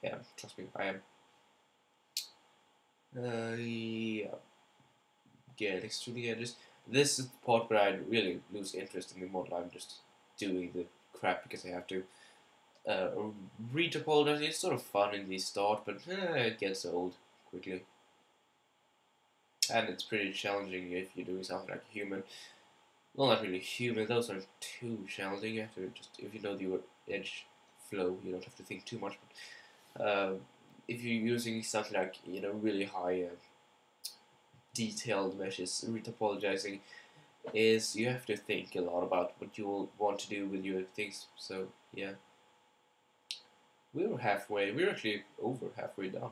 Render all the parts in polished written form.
Yeah, trust me, I am. Yeah, get extruding edges. This is the part where I really lose interest in the model. I'm just doing the crap because I have to. Uh, Retopologizing is sort of fun in the start, but it gets old quickly. And it's pretty challenging if you're doing something like human. Well, not really human, those aren't too challenging. You have to just, if you know your edge flow, you don't have to think too much. But if you're using something like, really high detailed meshes, retopologizing is you have to think a lot about what you will want to do with your things. So, yeah. We're actually over halfway done.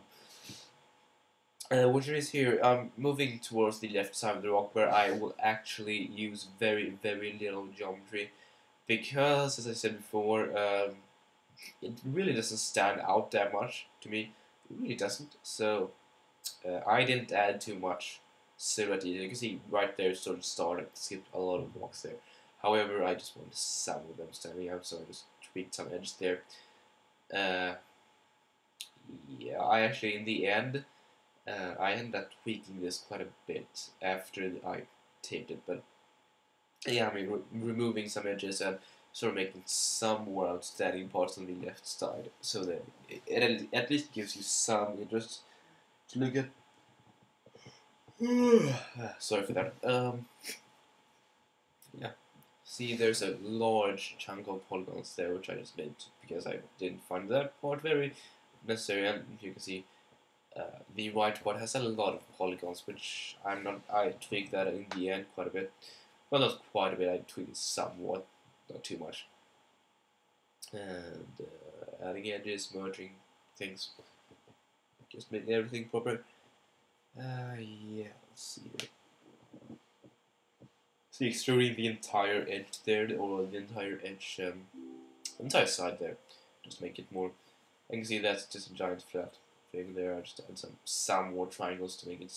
Which is here, I'm moving towards the left side of the rock where I will actually use very, very little geometry because, as I said before, it really doesn't stand out that much to me. It really doesn't. So I didn't add too much silhouette. You can see right there, sort of started, skipped a lot of blocks there. However, I just wanted some of them standing out, so I just tweaked some edges there. Uh, yeah, I actually, in the end, I ended up tweaking this quite a bit after I taped it, but yeah, I mean, removing some edges and sort of making some more outstanding parts on the left side, so that it at least gives you some interest to look at. Sorry for that. Yeah. See, there's a large chunk of polygons there, which I just made because I didn't find that part very necessary, and you can see the white part has a lot of polygons, which I tweaked that in the end quite a bit. Well, not quite a bit, I tweaked somewhat, not too much. And adding edges, merging things, just making everything proper. Yeah, let's see. So extruding the entire edge there, or the entire edge, entire side there, just make it more. I can see that's just a giant flat thing there. I just add some more triangles to make it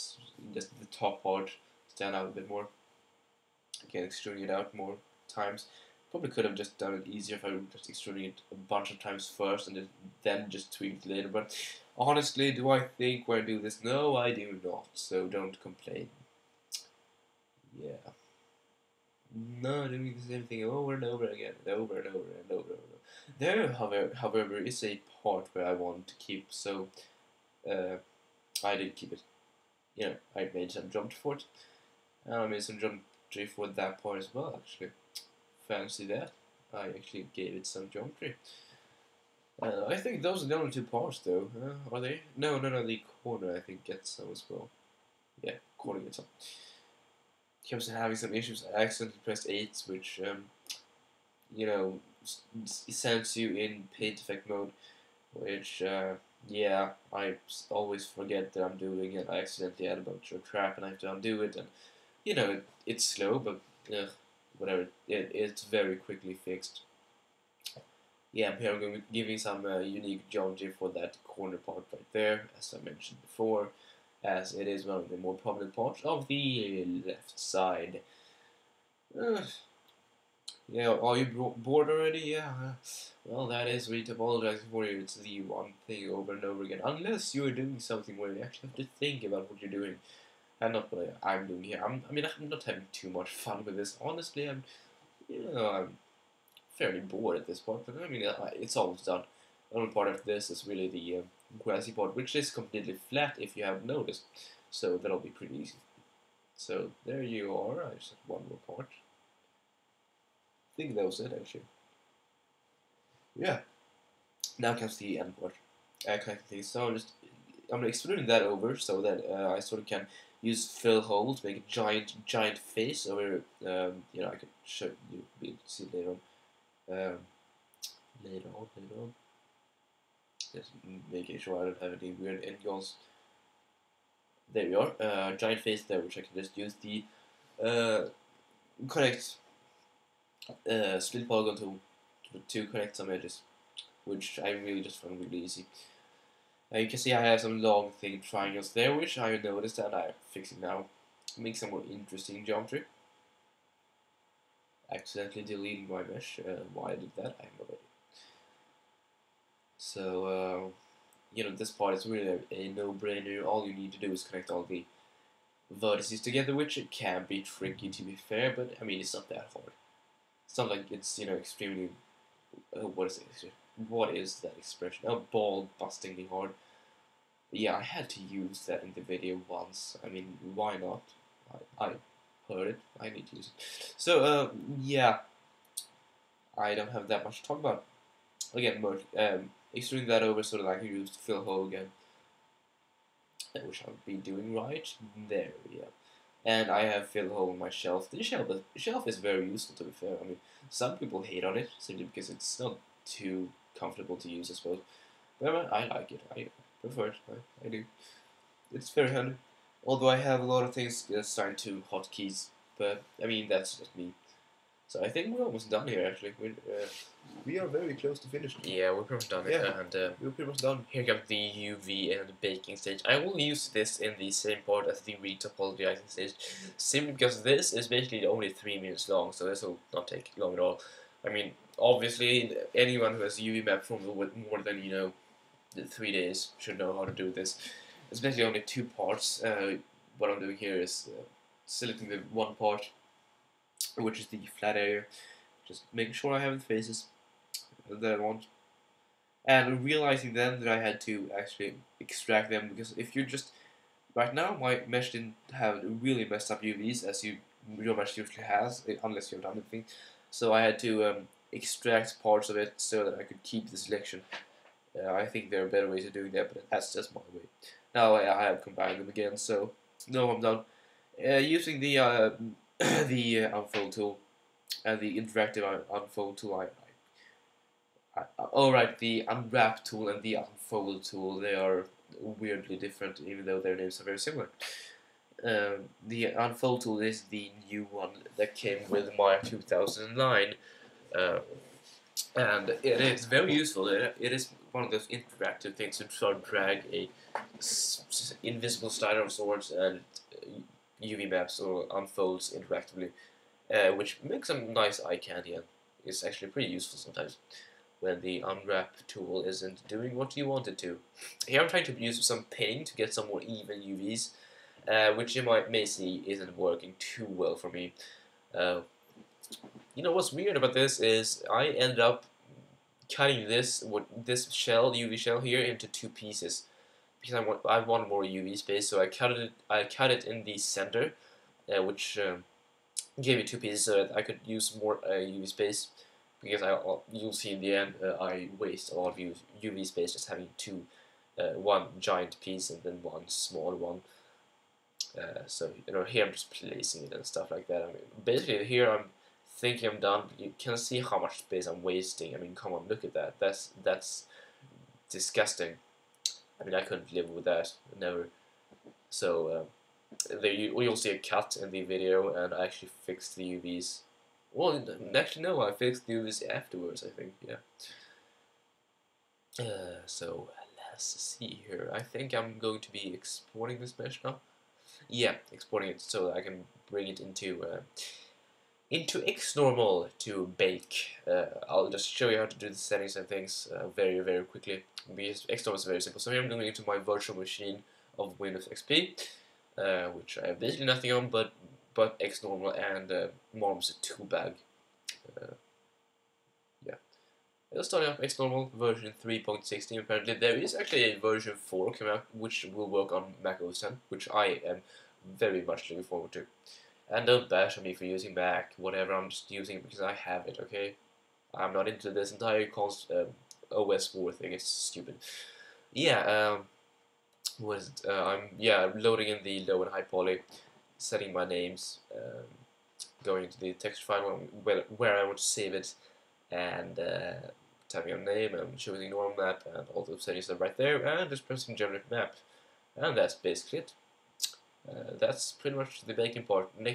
just the top part stand out a bit more. Again, extruding it out more times. Probably could have just done it easier if I were just extruding it a bunch of times first and then just tweak it later. But honestly, do I think when I do this? No, I do not. So don't complain. Yeah. No, doing the same thing over and over again, and over and over and over and over. There, however, is a part where I want to keep. So uh, I did keep it. I made some geometry for it. And I made some geometry for that part as well, actually. Fancy that. I actually gave it some geometry. I think those are the only two parts, though. Are they? No, no, no. The corner, I think, gets some as well. Yeah, corner gets some. Keeps having some issues. I accidentally pressed 8, which, you know, sends you in paint effect mode, which, yeah, I always forget that I'm doing it. I accidentally add a bunch of crap and I have to undo it, and it's slow, but whatever. It's very quickly fixed. Yeah, I'm here going to be giving some unique geometry for that corner part right there, as I mentioned before, as it is one of the more prominent parts of the left side. Uh, yeah, are you bored already? Yeah. Well, that is retopologizing for you. It's the one thing over and over again, unless you're doing something where you actually have to think about what you're doing. And not what I'm doing here. I'm not having too much fun with this. Honestly, I'm fairly bored at this point. But I mean, it's almost done. The only part of this is really the grassy part, which is completely flat if you haven't noticed. So that'll be pretty easy. So there you are. I just have one more part. I think that was it actually. Yeah. Now comes the end part. Connecting things. So I'm extruding that over so that I sort of can use fill hole to make a giant face over. I could show you. Be able to see later on. Later on. Just making sure I don't have any weird angles. There we are. Giant face there, which I can just use the uh, connect split polygon tool to connect some edges, which I really just found really easy. You can see I have some long thin triangles there, which I noticed that I'm fixing now. Make some more interesting geometry. Accidentally deleting my mesh. Why I did that, I have no idea. So, this part is really a no-brainer. All you need to do is connect all the vertices together, which it can be tricky to be fair, but I mean, it's not that hard. It's not like it's, extremely, what is it? What is that expression? Oh, ball bustingly hard. Yeah, I had to use that in the video once. I mean, why not? I heard it. I need to use it. So, yeah, I don't have that much to talk about. Again, extruding that over so that I can use the fill hole again, which I'll be doing right there. Yeah, and I have fill hole on my shelf. The shelf is very useful, to be fair. I mean, some people hate on it simply because it's not too comfortable to use, I suppose. But I like it. I prefer it. I do. It's very handy. Although I have a lot of things assigned to hotkeys, but I mean that's just me. So I think we're almost done here. Actually, we are very close to finished. Yeah, we're pretty much done. Yeah, and we're pretty much done. Here comes the UV and the baking stage. I will use this in the same part as the retopologizing stage, simply because this is basically only 3 minutes long, so this will not take long at all. I mean, obviously, anyone who has UV map from more than 3 days should know how to do this. It's basically only 2 parts. What I'm doing here is selecting the one part, which is the flat area, just making sure I have the faces that I want, and realizing then that I had to actually extract them, because if you just, right now my mesh didn't have really messed up UVs as your mesh usually has, unless you've done anything, so I had to extract parts of it so that I could keep the selection. I think there are better ways of doing that, but that's just my way. Now I have combined them again, so no, I'm done. Using the the unfold tool and the interactive unfold tool, oh right, the unwrap tool and the unfold tool, they are weirdly different, even though their names are very similar. The unfold tool is the new one that came with Maya 2009. And it is very useful. It is one of those interactive things to sort of drag a invisible slider of sorts, and UV maps or unfolds interactively, which makes some nice eye candy, and is actually pretty useful sometimes when the unwrap tool isn't doing what you want it to. Here I'm trying to use some painting to get some more even UVs, which you may see isn't working too well for me. What's weird about this is I ended up cutting this shell, UV shell here, into 2 pieces because I want more UV space. So I cut it in the center, which gave me 2 pieces so that I could use more UV space. Because you'll see in the end, I waste a lot of UV space just having one giant piece and then one small one. So here I'm just placing it and stuff like that. I mean, basically here I'm thinking I'm done, but you can see how much space I'm wasting. I mean, come on, look at that. That's disgusting. I mean, I couldn't live with that, never. So there you'll see a cut in the video, and I actually fixed the UVs. Well, actually no, I fixed the UVs afterwards, I think. Yeah. So let's see here. I think I'm going to be exporting this mesh now. Yeah, exporting it so that I can bring it into Xnormal to bake. I'll just show you how to do the settings and things very, very quickly, because Xnormal is very simple. So here I'm going into my virtual machine of Windows XP, which I have basically nothing on but Xnormal and Mom's tool bag. Yeah. Let's start off Xnormal version 3.16. Apparently there is actually a version 4 coming out, which will work on Mac OS X, which I am very much looking forward to. And don't bash on me for using Mac, whatever, I'm just using it because I have it, okay? I'm not into this entire OS 4 thing, it's stupid. Yeah, I'm loading in the low and high poly, setting my names, going into the text file where I want to save it, and typing a name and choosing normal map, and all those settings are right there, and just pressing generate map. And that's basically it. That's pretty much the baking part.